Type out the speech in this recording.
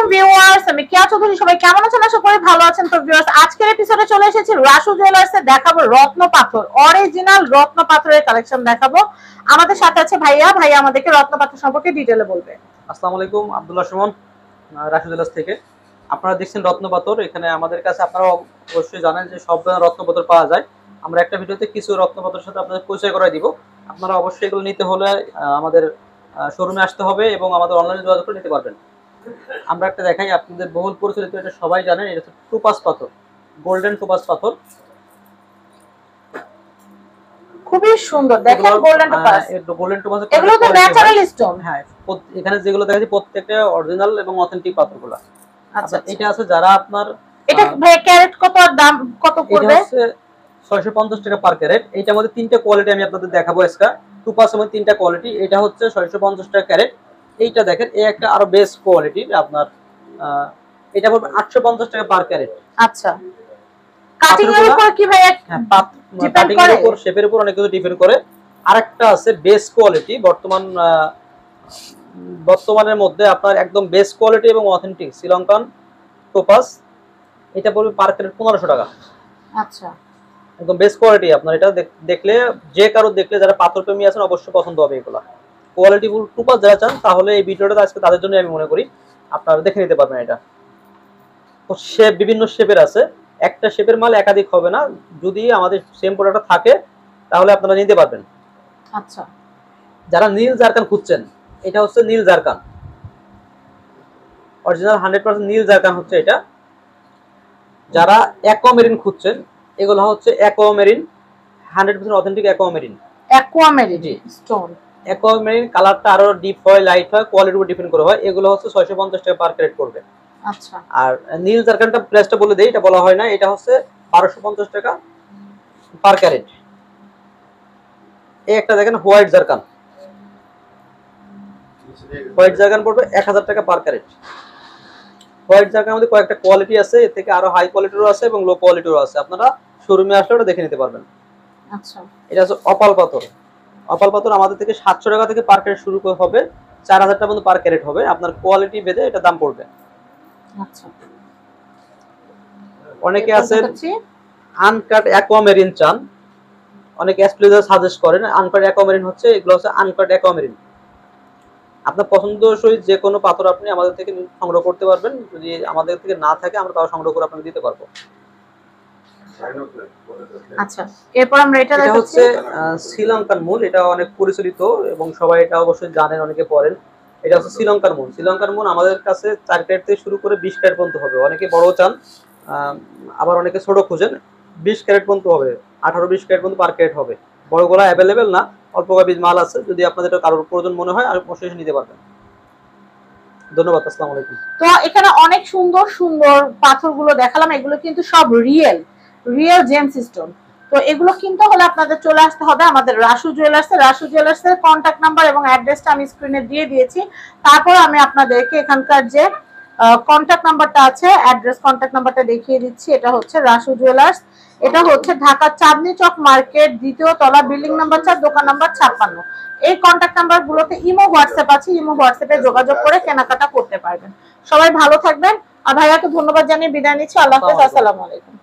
আলাইকুম ভিউয়ার্স, আমি কেয়া চৌধুরী। সবাই কেমন আছেন? আশা করি ভালো আছেন। তো ভিউয়ার্স, আজকের এপিসোডে চলে এসেছি রাসু জুয়েলার্সে। দেখাবো রত্ন পাথর, অরিজিনাল রত্ন পাথরের কালেকশন দেখাবো। আমাদের সাথে আছে ভাইয়া। ভাইয়া আমাদেরকে রত্ন পাথর সম্পর্কে ডিটেইলে বলবে। আসসালামু আলাইকুম, আব্দুল্লাহ সুমন, রাসু জুয়েলার্স থেকে। আপনারা দেখছেন রত্ন পাথর। এখানে আমাদের কাছে আপনারা অবশ্যই জানেন যে সব ধরনের রত্ন পাথর পাওয়া যায়। আমরা একটা ভিডিওতে কিছু রত্ন পাথরের সাথে আপনাদের পরিচয় করাই দিব। আপনারা অবশ্যই এগুলো নিতে হলে আমাদের শোরুমে আসতে হবে এবং আমাদের অনলাইনে যোগাযোগ করে নিতে পারবেন। আমরা একটা দেখাই, আপনাদের বহুল পরিচালিত, এটা সবাই জানেন, এটা হচ্ছে টোপাজ পাথর, গোল্ডেন টোপাজ পাথর। খুবই সুন্দর, দেখেন গোল্ডেন টোপাজ। গোল্ডেন টোপাজ এগুলো তো ন্যাচারাল স্টোন। হ্যাঁ, এখানে যেগুলো দেখাচ্ছি প্রত্যেকটা অরিজিনাল এবং অথেন্টিক পাথরগুলো। আচ্ছা, এটা আছে যারা আপনার, এটা ভাই ক্যারেট কত, দাম কত পড়বে? এটা হচ্ছে 650 টাকা পার ক্যারেট। এইটার মধ্যে তিনটা কোয়ালিটি আমি আপনাদের দেখাবো আজকে। টোপাজের মধ্যে তিনটা কোয়ালিটি। এটা হচ্ছে 650 টাকা ক্যারেট। এইটা দেখেন, এই একটা আরো বেস্ট কোয়ালিটির আপনার, এটা পড়বে 850 টাকা পার ক্যারেট। আচ্ছা, কাটিং এর উপর কি ভাই? হ্যাঁ, কাটিং এর উপর, শেপের উপর অনেক কিছু ডিপেন্ড করে। আরেকটা আছে বেস্ট কোয়ালিটি, বর্তমানের মধ্যে আপনার একদম বেস্ট কোয়ালিটি এবং অথেন্টিক শ্রীলঙ্কান টোপাজ। এটা পড়বে পার ক্যারেট 1500 টাকা। আচ্ছা, একদম বেস্ট কোয়ালিটি। আপনার এটা দেখলে, যে কারো দেখলে, যারা পাথর প্রেমী আছেন অবশ্যই পছন্দ হবে এগুলা। কোয়ালিটিফুল টোপাজ যারা চান, তাহলে এই ভিডিওটা আজকে তাদের জন্য আমি মনে করি আপনারা দেখে নিতে পারবেন। এটা শেপ, বিভিন্ন শেপের আছে। একটা শেপের মাল একাধিক হবে না। যদি আমাদের সেম প্রোডাক্ট থাকে তাহলে আপনারা নিতে পারবেন। আচ্ছা, যারা নীল জারকান খুঁজছেন, এটা হচ্ছে নীল জারকান, অরিজিনাল 100% নীল জারকান হচ্ছে এটা। যারা অ্যাকোয়ামেরিন খুঁজছেন, এগুলো হচ্ছে aquamarine, 100% authentic aquamarine. Aquamarine stone. Aquamarine কালারটা আরো ডিপ হয়, লাইট হয়, কোয়ালিটির উপর ডিপেন্ড করে হয়। এগুলো হচ্ছে 650 টাকা পার ক্যারেট পড়বে। আচ্ছা, আর নীল জারকানটা প্রাইসটা বলে দেই, এটা বলা হয় না, এটা হচ্ছে 1250 টাকা পার ক্যারেট। এই একটা দেখেন হোয়াইট জারকান, হোয়াইট জারকান পড়বে 1000 টাকা পার ক্যারেট। হোয়াইট জারকানের মধ্যে কয়েকটা কোয়ালিটি আছে, এর থেকে আরো হাই কোয়ালিটিরও আছে এবং লো কোয়ালিটিরও আছে। আপনারা শোরুমে আসলে ওটা দেখে নিতে পারবেন। আচ্ছা, এটা হচ্ছে অপাল পাথর। অপাল পাথর আমাদের থেকে 700 টাকা থেকে পার ক্যারেট শুরু হবে, 4000 টাকা পর্যন্ত পার ক্যারেট হবে। আপনার কোয়ালিটি ভেদে এটা দাম পড়বে। আচ্ছা, অনেকে আছেন আনকাট অ্যাকোয়ামেরিন চান, অনেকে এক্সক্লুসিভ সাজেস্ট করেন। আনকাট অ্যাকোয়ামেরিন হচ্ছে, এগুলো হচ্ছে আনকাট অ্যাকোয়ামেরিন। আপনার পছন্দসই যে কোনো পাথর আপনি আমাদের থেকে সংগ্রহ করতে পারবেন। যদি আমাদের থেকে না থাকে, আমরা তাও সংগ্রহ করে আপনাকে দিতে পারবো। আচ্ছা, এরপর আমরা এটা হচ্ছে শ্রীলঙ্কান মূল। এটা অনেক পরিচালিত এবং সবাই এটা অবশ্যই জানেন, অনেকে পড়েন। এটা হচ্ছে শ্রীলঙ্কার মূল। শ্রীলঙ্কার মূল আমাদের কাছে 4 ক্যারেট থেকে শুরু করে 20 ক্যারেট পর্যন্ত হবে। অনেকে বড় চান, আবার অনেকে ছোট খুঁজেন। 20 ক্যারেট পর্যন্ত হবে, 18-20 ক্যারেট পর্যন্ত পার ক্যারেট হবে। বড়গুলো অ্যাভেলেবেল না, অল্প কয়েক মাল আছে। যদি আপনাদের কারোর প্রয়োজন মনে হয়, আর অবশ্যই নিতে পারবেন। ধন্যবাদ, আসসালামু আলাইকুম। তো এখানে অনেক সুন্দর সুন্দর পাথরগুলো দেখালাম। এগুলো কিন্তু সব রিয়েল জেমস স্টোন। তো এগুলো কিনতে হলে আপনাদের চলে আসতে হবে আমাদের রাসু জুয়েলার্সে। রাসু জুয়েলার্সের কন্ট্যাক্ট নাম্বার এবং অ্যাড্রেসটা আমি স্ক্রিনে দিয়ে দিয়েছি। তারপর আমি আপনাদেরকে এখানকার যে কন্ট্যাক্ট নাম্বারটা আছে, অ্যাড্রেস কন্ট্যাক্ট নাম্বারটা দেখিয়ে দিচ্ছি। এটা হচ্ছে রাসু জুয়েলার্স। এটা হচ্ছে ঢাকা চাঁদনী চক মার্কেট, 2য় তলা, বিল্ডিং নাম্বার 4, দোকান নাম্বার 56। এই কন্ট্যাক্ট নাম্বারগুলোতে ইমো হোয়াটসঅ্যাপ আছে। ইমো হোয়াটসঅ্যাপে যোগাযোগ করে কেনাকাটা করতে পারবেন। সবাই ভালো থাকবেন। আর ভাইয়াকে ধন্যবাদ জানিয়ে বিদায় নিচ্ছি। আল্লাহ হাফেজ, আসসালামু আলাইকুম।